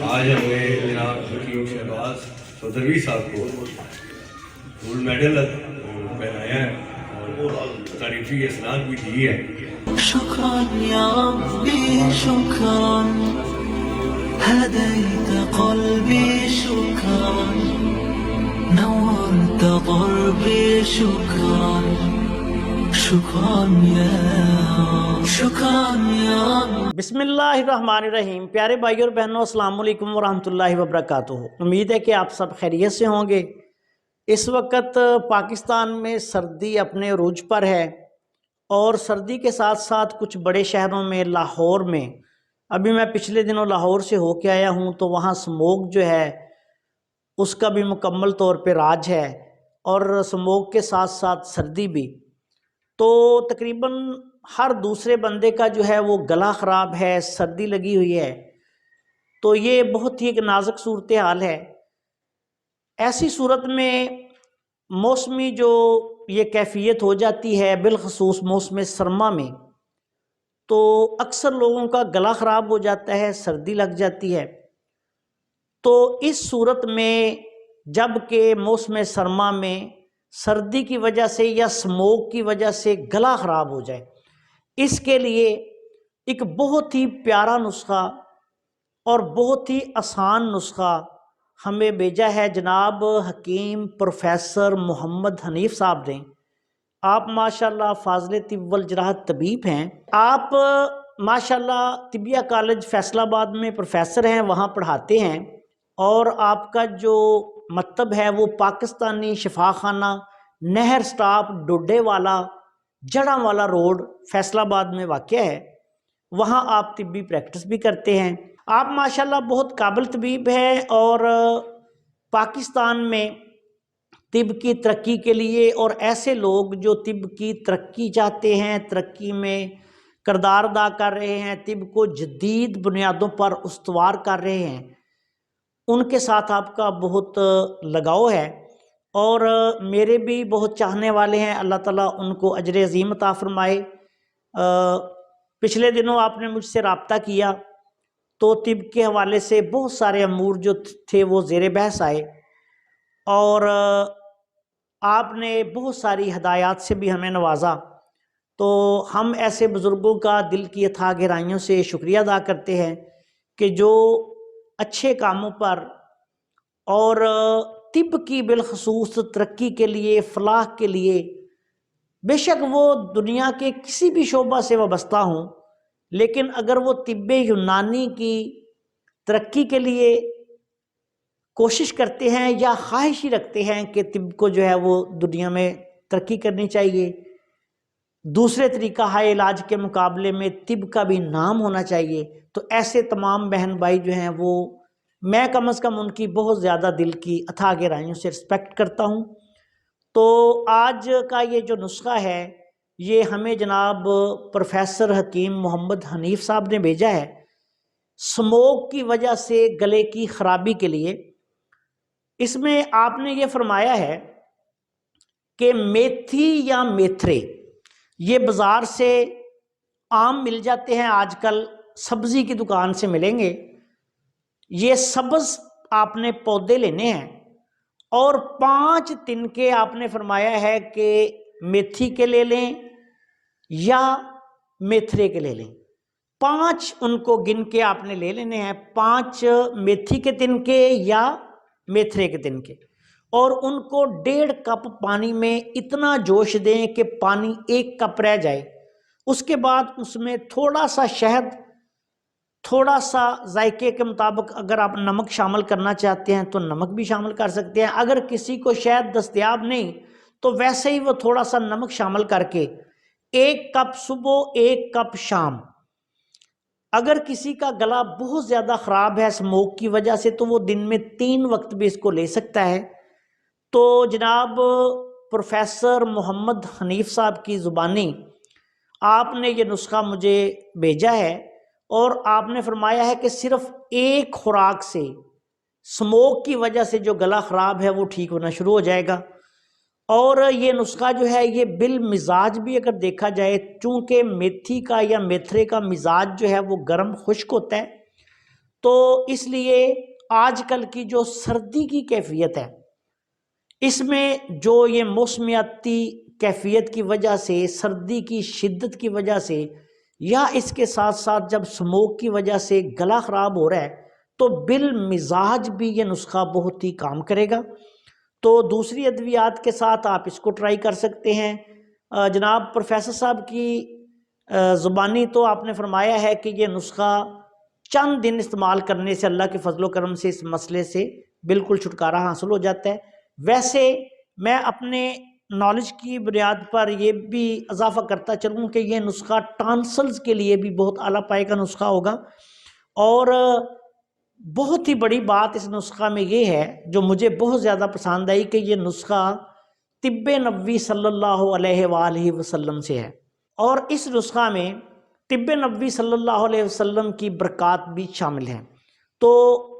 आज हमें जनाब हकीम शहबाज चौधरी साहब को गोल्ड मेडल पहनाया है और तारीफी इसनाद भी दी है। شكرا يا ربي شكرا هديت قلبي شكرا نورت ضربي شكرا شكرا يا رب बिस्मिल्लाहिर्रहमानिर्रहीम। प्यारे भाइयों और बहनों, अस्सलाम वालेकुम वरहमतुल्लाहि वबरकातुहू। उम्मीद है कि आप सब खैरियत से होंगे। इस वक्त पाकिस्तान में सर्दी अपने उरूज पर है और सर्दी के साथ साथ कुछ बड़े शहरों में, लाहौर में, अभी मैं पिछले दिनों लाहौर से होके आया हूँ तो वहाँ स्मोक जो है उसका भी मुकम्मल तौर पे राज है और स्मोक के साथ साथ सर्दी भी। तो तकरीबन हर दूसरे बंदे का जो है वो गला ख़राब है, सर्दी लगी हुई है। तो ये बहुत ही एक नाजुक सूरत हाल है। ऐसी सूरत में मौसमी जो ये कैफियत हो जाती है, बिलखसूस मौसम सरमा में, तो अक्सर लोगों का गला ख़राब हो जाता है, सर्दी लग जाती है। तो इस सूरत में जब के मौसम सरमा में सर्दी की वजह से या स्मोक की वजह से गला ख़राब हो जाए, इसके लिए एक बहुत ही प्यारा नुस्खा और बहुत ही आसान नुस्खा हमें भेजा है जनाब हकीम प्रोफेसर मोहम्मद हनीफ साहब ने। आप माशाल्लाह फाज़िल तिब वल जराहत तबीब हैं। आप माशाल्लाह तिबिया कॉलेज फैसलाबाद में प्रोफेसर हैं, वहाँ पढ़ाते हैं और आपका जो मकतब है वो पाकिस्तानी शफाखाना नहर स्टाफ डोडेवाला जड़ांवाला रोड फैसलाबाद में वाक़या है। वहाँ आप तिब्बी प्रैक्टिस भी करते हैं। आप माशाल्लाह बहुत काबिल तबीब हैं और पाकिस्तान में तिब की तरक्की के लिए और ऐसे लोग जो तिब की तरक्की चाहते हैं, तरक्की में किरदार अदा कर रहे हैं, तिब को जदीद बुनियादों पर उस्तवार कर रहे हैं, उनके साथ आपका बहुत लगाव है और मेरे भी बहुत चाहने वाले हैं। अल्लाह ताला उनको अजर अज़ीम अता फरमाए। पिछले दिनों आपने मुझसे रब्ता किया तो तिब के हवाले से बहुत सारे अमूर जो थे वो ज़ेर बहस आए और आपने बहुत सारी हदायत से भी हमें नवाजा। तो हम ऐसे बुज़ुर्गों का दिल की अथाह गहराइयों से शुक्रिया अदा करते हैं कि जो अच्छे कामों पर और तिब की बिलखसूस तरक्की के लिए, फलाह के लिए, बेशक वो दुनिया के किसी भी शोबा से वाबस्ता हों, लेकिन अगर वो तिब्बे यूनानी की तरक्की के लिए कोशिश करते हैं या ख्वाहिश ही रखते हैं कि तिब को जो है वो दुनिया में तरक्की करनी चाहिए, दूसरे तरीका हाय इलाज के मुकाबले में तिब का भी नाम होना चाहिए, तो ऐसे तमाम बहन भाई जो हैं वो मैं कम अज़ कम उनकी बहुत ज़्यादा दिल की अथाह गहराइयों से रिस्पेक्ट करता हूँ। तो आज का ये जो नुस्खा है ये हमें जनाब प्रोफेसर हकीम मोहम्मद हनीफ साहब ने भेजा है स्मोक की वजह से गले की ख़राबी के लिए। इसमें आपने ये फरमाया है कि मेथी या मेथरे ये बाज़ार से आम मिल जाते हैं, आजकल सब्ज़ी की दुकान से मिलेंगे। ये सब्ज़ आपने पौधे लेने हैं और 5 तिनके आपने फरमाया है कि मेथी के ले लें या मेथरे के ले लें। 5 उनको गिन के आपने ले लेने हैं, 5 मेथी के तिनके या मेथरे के तिनके, और उनको 1.5 कप पानी में इतना जोश दें कि पानी 1 कप रह जाए। उसके बाद उसमें थोड़ा सा शहद, थोड़ा सा जायके के मुताबिक अगर आप नमक शामिल करना चाहते हैं तो नमक भी शामिल कर सकते हैं। अगर किसी को शहद दस्तयाब नहीं तो वैसे ही वो थोड़ा सा नमक शामिल करके 1 कप सुबह 1 कप शाम। अगर किसी का गला बहुत ज़्यादा ख़राब है स्मोक की वजह से तो वो दिन में 3 वक्त भी इसको ले सकता है। तो जनाब प्रोफेसर मोहम्मद हनीफ साहब की ज़ुबानी आपने ये नुस्खा मुझे भेजा है और आपने फरमाया है कि सिर्फ एक खुराक से स्मोक की वजह से जो गला ख़राब है वो ठीक होना शुरू हो जाएगा। और ये नुस्खा जो है ये बिल मिजाज भी अगर देखा जाए, चूँकि मेथी का या मेथरे का मिजाज जो है वो गर्म खुश्क होता है, تو اس لیے آج کل کی جو سردی کی کیفیت ہے، اس میں جو یہ موسمیاتی کیفیت کی وجہ سے، سردی کی شدت کی وجہ سے، یا اس کے ساتھ ساتھ جب سموک کی وجہ سے گلا خراب ہو رہا ہے، تو بالمزاج بھی یہ نسخہ بہت ہی کام کرے گا۔ تو دوسری ادویات کے ساتھ آپ اس کو ٹرائی کر سکتے ہیں۔ جناب پروفیسر صاحب کی زبانی تو آپ نے فرمایا ہے کہ یہ نسخہ چند دن استعمال کرنے سے اللہ کے فضل و کرم سے اس مسئلے سے بالکل چھٹکارا حاصل ہو جاتا ہے۔ ویسے میں اپنے نالج کی بنیاد پر یہ بھی اضافہ کرتا چلوں کہ یہ نسخہ ٹانسلز کے لیے بھی بہت اعلیٰ پائے کا نسخہ ہوگا، اور بہت ہی بڑی بات اس نسخہ میں یہ ہے جو مجھے بہت زیادہ پسند آئی کہ یہ نسخہ طب نبوی صلی اللہ علیہ وآلہ وسلم سے ہے، اور اس نسخہ میں طب نبوی صلی اللہ علیہ وسلم کی برکات بھی شامل ہیں۔ تو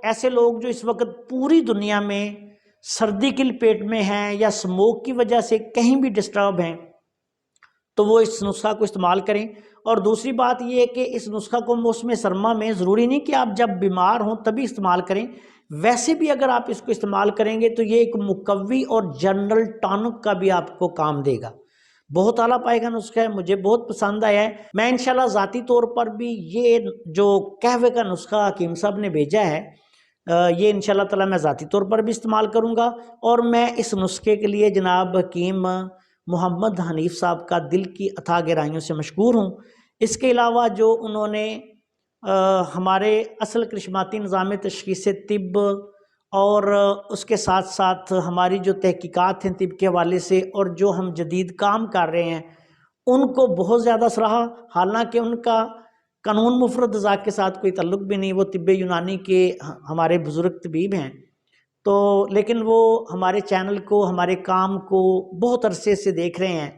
ایسے لوگ جو اس وقت پوری دنیا میں سردی کی لپیٹ میں ہیں یا سموک کی وجہ سے کہیں بھی ڈسٹرب ہیں، تو وہ اس نسخہ کو استعمال کریں۔ اور دوسری بات یہ ہے کہ اس نسخہ کو موسم سرما میں ضروری نہیں کہ آپ جب بیمار ہوں تبھی استعمال کریں، ویسے بھی اگر آپ اس کو استعمال کریں گے تو یہ ایک مقوی اور جنرل ٹانک کا بھی آپ کو کام دے گا۔ بہت اعلیٰ پائے گا نسخہ ہے، مجھے بہت پسند آیا ہے۔ میں انشاءاللہ ذاتی طور پر بھی یہ جو قہوے کا نسخہ حکیم صاحب نے بھیجا ہے، یہ انشاءاللہ تعالی میں ذاتی طور پر بھی استعمال کروں گا، اور میں اس نسخے کے لیے جناب حکیم محمد حنیف صاحب کا دل کی اتھاہ گہرائیوں سے مشکور ہوں۔ اس کے علاوہ جو انہوں نے ہمارے اصل کرشماتی نظام تشخیص طب اور اس کے ساتھ ساتھ ہماری جو تحقیقات ہیں طب کے حوالے سے، اور جو ہم جدید کام کر رہے ہیں، ان کو بہت زیادہ سراہا، حالانکہ ان کا قانون مفرد ذات کے ساتھ کوئی تعلق بھی نہیں، وہ طب یونانی کے ہمارے بزرگ طبیب ہیں، تو لیکن وہ ہمارے چینل کو، ہمارے کام کو بہت عرصے سے دیکھ رہے ہیں،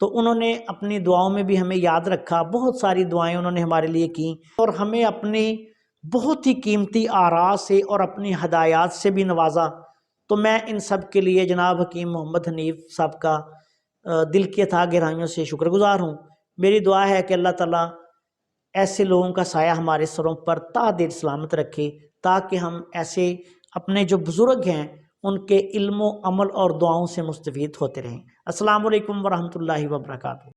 تو انہوں نے اپنی دعاؤں میں بھی ہمیں یاد رکھا، بہت ساری دعائیں انہوں نے ہمارے لیے کیں، اور ہمیں اپنے بہت ہی قیمتی آراء سے اور اپنی ہدایات سے بھی نوازا۔ تو میں ان سب کے لیے جناب حکیم محمد حنیف صاحب کا دل کی اتھاہ گہرائیوں سے شکر گزار ہوں۔ میری دعا ہے کہ اللہ تعالیٰ ایسے لوگوں کا سایہ ہمارے سروں پر تا دیر سلامت رکھے، تاکہ ہم ایسے اپنے جو بزرگ ہیں ان کے علم و عمل اور دعاؤں سے مستفید ہوتے رہیں۔ السلام علیکم ورحمۃ اللہ وبرکاتہ۔